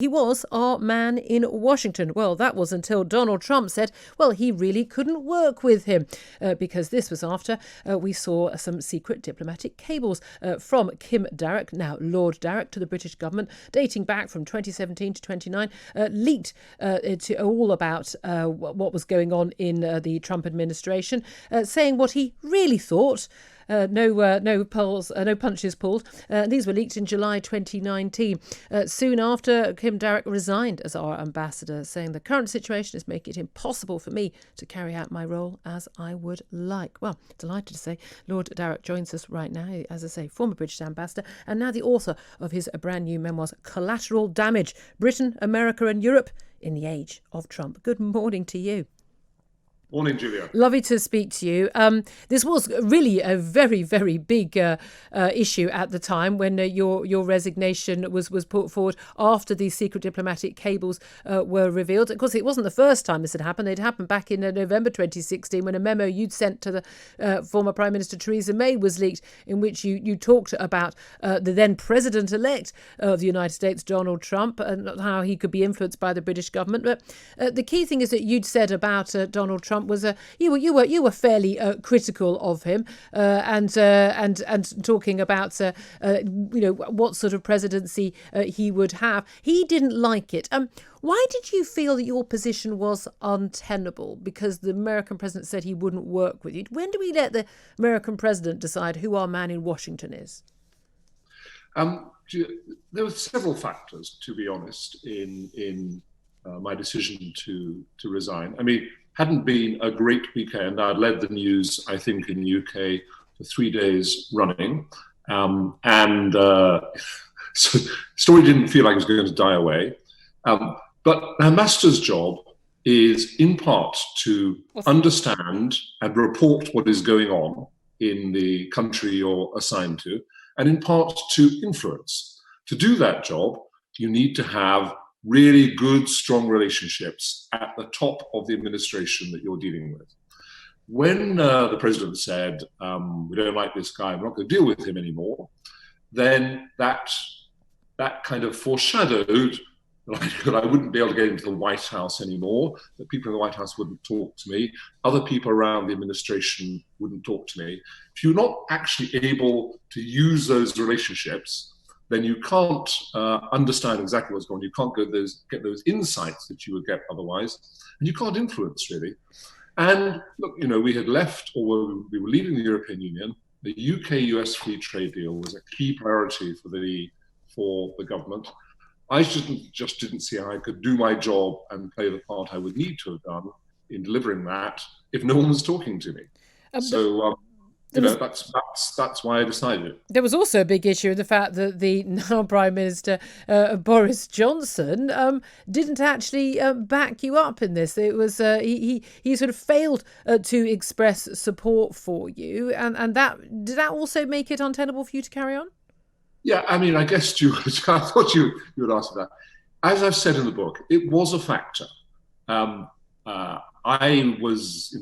He was our man in Washington. Well, that was until Donald Trump said, well, he really couldn't work with him because this was after we saw some secret diplomatic cables from Kim Darroch, now Lord Darroch, to the British government, dating back from 2017 to 29, leaked to all about what was going on in the Trump administration, saying what he really thought. No punches pulled. These were leaked in July 2019, soon after Kim Darroch resigned as our ambassador, saying the current situation is making it impossible for me to carry out my role as I would like. Well, delighted to say Lord Darroch joins us right now, as I say, former British ambassador, and now the author of his brand new memoirs, Collateral Damage: Britain, America and Europe in the Age of Trump. Good morning to you. Morning, Julia. Lovely to speak to you. This was really a very, very big issue at the time when your resignation was put forward after these secret diplomatic cables were revealed. Of course, it wasn't the first time this had happened. It happened back in November 2016 when a memo you'd sent to the former Prime Minister Theresa May was leaked, in which you talked about the then President-elect of the United States, Donald Trump, and how he could be influenced by the British government. But the key thing is that you'd said about Donald Trump was you were fairly critical of him and talking about what sort of presidency he would have. He didn't like it. Why did you feel that your position was untenable? Because the American president said he wouldn't work with you. When do we let the American president decide who our man in Washington is? There were several factors, to be honest, in my decision to resign. I mean, hadn't been a great weekend. I'd led the news, I think, in the UK for 3 days running. So the story didn't feel like it was going to die away. But an ambassador's job is in part to understand and report what is going on in the country you're assigned to, and in part to influence. To do that job, you need to have really good, strong relationships at the top of the administration that you're dealing with. When the president said, we don't like this guy, we're not going to deal with him anymore, then that kind of foreshadowed that I wouldn't be able to get into the White House anymore, that people in the White House wouldn't talk to me, other people around the administration wouldn't talk to me. If you're not actually able to use those relationships, then you can't understand exactly what's going on. You can't get those insights that you would get otherwise, and you can't influence, really. And look, we had left, or we were leaving the European Union. The UK-US free trade deal was a key priority for the government. I just didn't see how I could do my job and play the part I would need to have done in delivering that if no one was talking to me. That's why I decided. There was also a big issue in the fact that the now Prime Minister, Boris Johnson, didn't actually back you up in this. It was he sort of failed to express support for you, and did that also make it untenable for you to carry on? Yeah, I mean, I guess I thought you would ask that. As I've said in the book, it was a factor. I was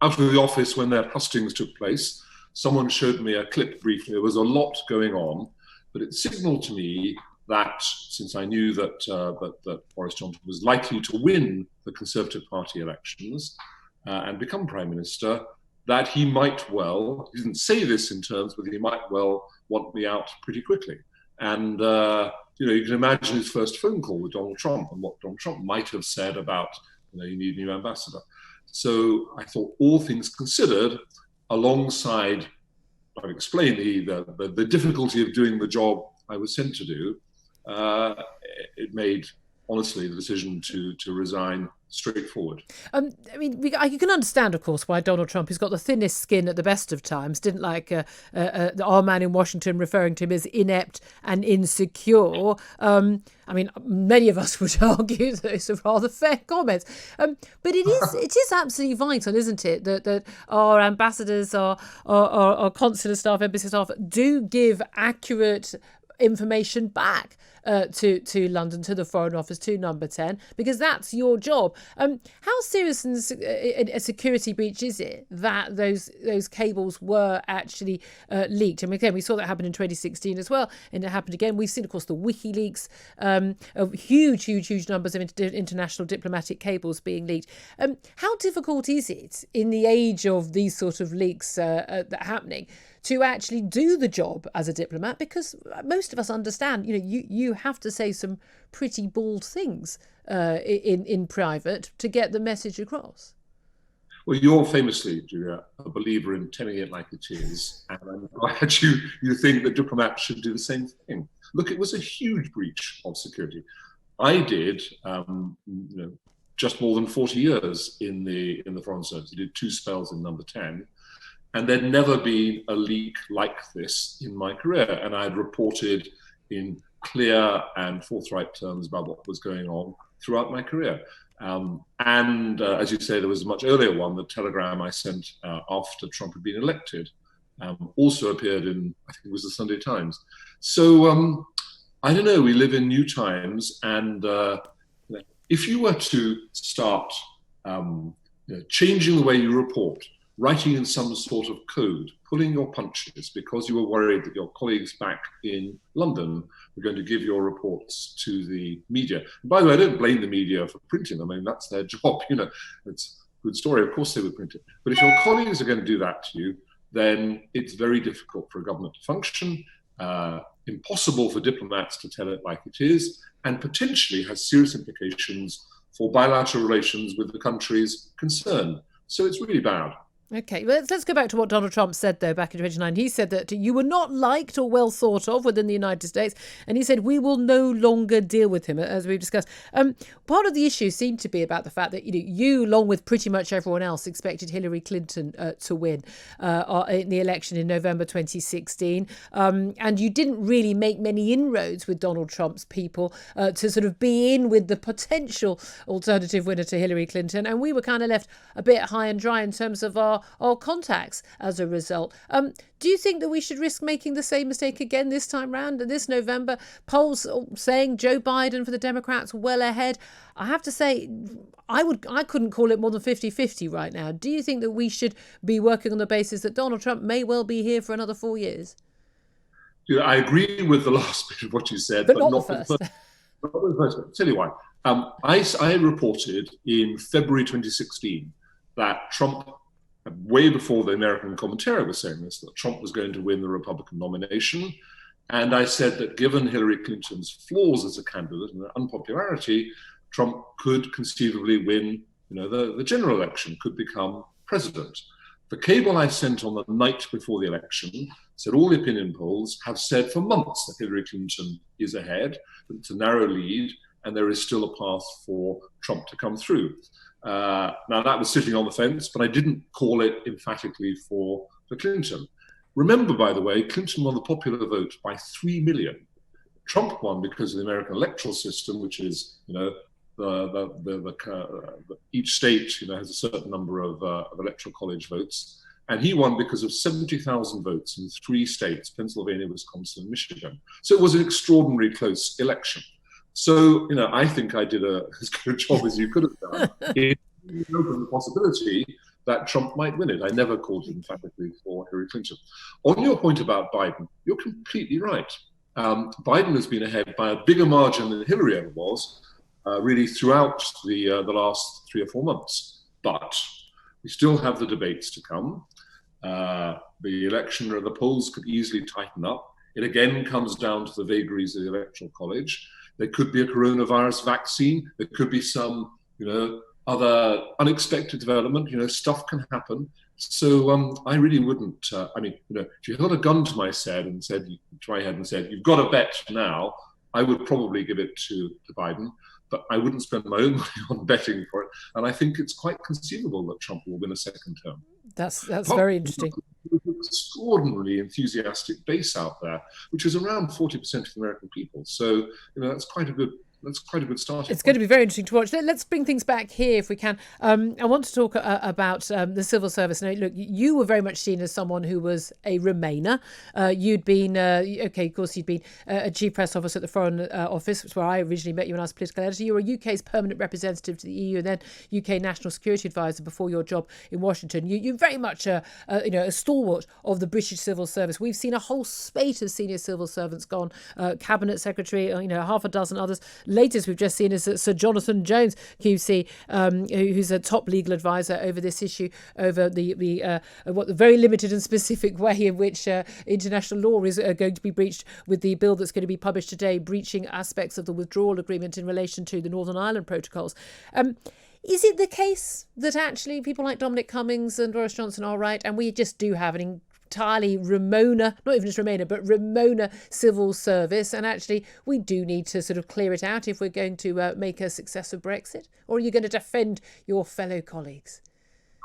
out of the office when their hustings took place. Someone showed me a clip briefly. There was a lot going on, but it signaled to me that since I knew that Boris Johnson was likely to win the Conservative Party elections and become Prime Minister, that he might well, he didn't say this in terms, but he might well want me out pretty quickly. And you can imagine his first phone call with Donald Trump and what Donald Trump might have said about, you need a new ambassador. So I thought, all things considered, alongside, I've explained the difficulty of doing the job I was sent to do, it made, honestly, the decision to resign straightforward. I mean, you can understand, of course, why Donald Trump, who's got the thinnest skin at the best of times, didn't like our man in Washington referring to him as inept and insecure. I mean, many of us would argue that those are rather fair comments. But it is absolutely vital, isn't it, that our ambassadors, our consular staff, embassy staff do give accurate information back to London, to the Foreign Office, to Number 10, because that's your job. How serious a security breach is it that those cables were actually leaked? I mean, again, we saw that happen in 2016 as well, and it happened again. We've seen, of course, the WikiLeaks, of huge numbers of international diplomatic cables being leaked. How difficult is it in the age of these sort of leaks that are happening to actually do the job as a diplomat? Because most of us understand, you have to say some pretty bold things in private to get the message across. Well, you're famously, Julia, a believer in telling it like it is, and I'm glad you think that diplomats should do the same thing. Look, it was a huge breach of security. I did, just more than 40 years in the Foreign Service. I did 2 spells in Number 10. And there'd never been a leak like this in my career. And I'd reported in clear and forthright terms about what was going on throughout my career. As you say, there was a much earlier one, the telegram I sent after Trump had been elected, also appeared in, I think it was the Sunday Times. So I don't know, we live in new times. And if you were to start changing the way you report, writing in some sort of code, pulling your punches because you were worried that your colleagues back in London were going to give your reports to the media. And by the way, I don't blame the media for printing them. I mean, that's their job. It's a good story. Of course they would print it. But if your colleagues are going to do that to you, then it's very difficult for a government to function, impossible for diplomats to tell it like it is, and potentially has serious implications for bilateral relations with the countries concerned. So it's really bad. Okay, well, let's go back to what Donald Trump said, though, back in 2009. He said that you were not liked or well thought of within the United States. And he said, we will no longer deal with him, as we've discussed. Part of the issue seemed to be about the fact that you, along with pretty much everyone else, expected Hillary Clinton to win in the election in November 2016. And you didn't really make many inroads with Donald Trump's people to sort of be in with the potential alternative winner to Hillary Clinton. And we were kind of left a bit high and dry in terms of our contacts as a result. Do you think that we should risk making the same mistake again this time round? This November, polls saying Joe Biden for the Democrats well ahead. I have to say, I couldn't call it more than 50-50 right now. Do you think that we should be working on the basis that Donald Trump may well be here for another 4 years? I agree with the last bit of what you said, but not the first. Not the first. I'll tell you why. I reported in February 2016 that Trump, way before the American commentary was saying this, that Trump was going to win the Republican nomination. And I said that given Hillary Clinton's flaws as a candidate and her unpopularity, Trump could conceivably win, the general election, could become president. The cable I sent on the night before the election said all the opinion polls have said for months that Hillary Clinton is ahead, but it's a narrow lead, and there is still a path for Trump to come through. Now, that was sitting on the fence, but I didn't call it emphatically for Clinton. Remember, by the way, Clinton won the popular vote by 3 million. Trump won because of the American electoral system, which is, each state, has a certain number of electoral college votes. And he won because of 70,000 votes in 3 states, Pennsylvania, Wisconsin, and Michigan. So it was an extraordinarily close election. So, I think I did as good a job as you could have done in the possibility that Trump might win it. I never called it emphatically for Hillary Clinton. On your point about Biden, you're completely right. Biden has been ahead by a bigger margin than Hillary ever was, really throughout the last 3 or 4 months. But we still have the debates to come. The election or the polls could easily tighten up. It again comes down to the vagaries of the Electoral College. There could be a coronavirus vaccine. There could be some, other unexpected development. Stuff can happen. So I really wouldn't. If you held a gun to my head and said, "You've got to bet now," I would probably give it to Biden. But I wouldn't spend my own money on betting for it. And I think it's quite conceivable that Trump will win a second term. That's very interesting. There's an extraordinarily enthusiastic base out there, which is around 40% of the American people. So, that's quite a good that's quite a good starting It's going to point. be very interesting to watch. Let's bring things back here if we can. I want to talk about the civil service. Now, look, you were very much seen as someone who was a Remainer. You'd been, of course, you'd been a chief press officer at the Foreign Office, which is where I originally met you when I was political editor. You were UK's permanent representative to the EU and then UK National Security Advisor before your job in Washington. You're very much a stalwart of the British civil service. We've seen a whole spate of senior civil servants gone, cabinet secretary, half a dozen others. Latest we've just seen is Sir Jonathan Jones, QC, who's a top legal advisor over this issue, over the very limited and specific way in which international law is going to be breached with the bill that's going to be published today, breaching aspects of the withdrawal agreement in relation to the Northern Ireland protocols. Is it the case that actually people like Dominic Cummings and Boris Johnson are right, and we just do have an entirely Ramona, not even just Remainer, but Ramona civil service, and actually we do need to sort of clear it out if we're going to make a success of Brexit? Or are you going to defend your fellow colleagues?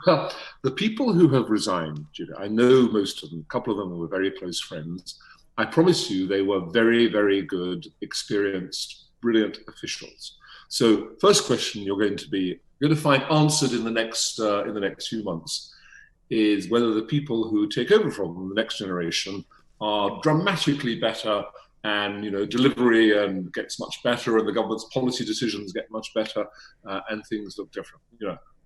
Well, the people who have resigned, Julia, I know most of them, a couple of them were very close friends. I promise you they were very, very good, experienced, brilliant officials. So first question you're going to find answered in the next few months is whether the people who take over from the next generation are dramatically better, and delivery and gets much better, and the government's policy decisions get much better, and things look different.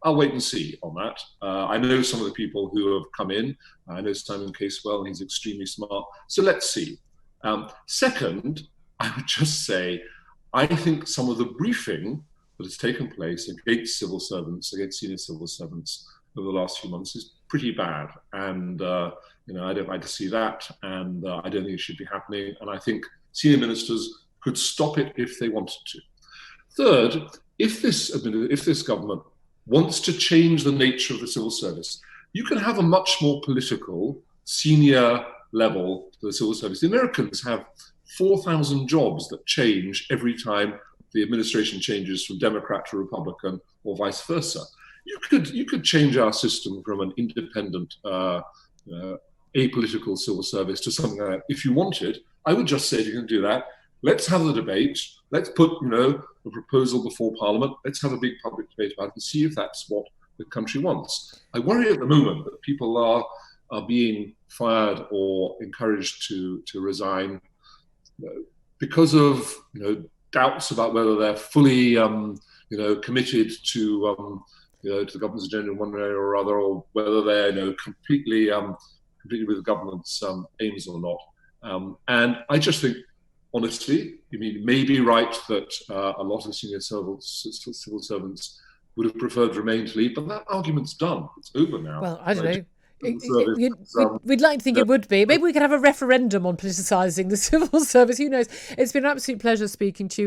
I'll wait and see on that. I know some of the people who have come in. I know Simon Casewell, and he's extremely smart. So let's see. Second, I would just say, I think some of the briefing that has taken place against civil servants, against senior civil servants over the last few months is pretty bad. And, I don't like to see that. And I don't think it should be happening. And I think senior ministers could stop it if they wanted to. Third, if this government wants to change the nature of the civil service, you can have a much more political, senior level to the civil service. The Americans have 4,000 jobs that change every time the administration changes from Democrat to Republican or vice versa. You could change our system from an independent, apolitical civil service to something like that if you wanted. I would just say, if you can do that, let's have the debate. Let's put, a proposal before Parliament. Let's have a big public debate about it and see if that's what the country wants. I worry at the moment that people are being fired or encouraged to resign because of doubts about whether they're fully committed to the government's agenda in one way or other, or whether they're completely with the government's aims or not. And I just think, honestly, you may be right that a lot of senior civil servants would have preferred Remain to leave, but that argument's done. It's over now. Well, I don't know. We'd like to think it would be. Maybe we could have a referendum on politicising the civil service. Who knows? It's been an absolute pleasure speaking to you.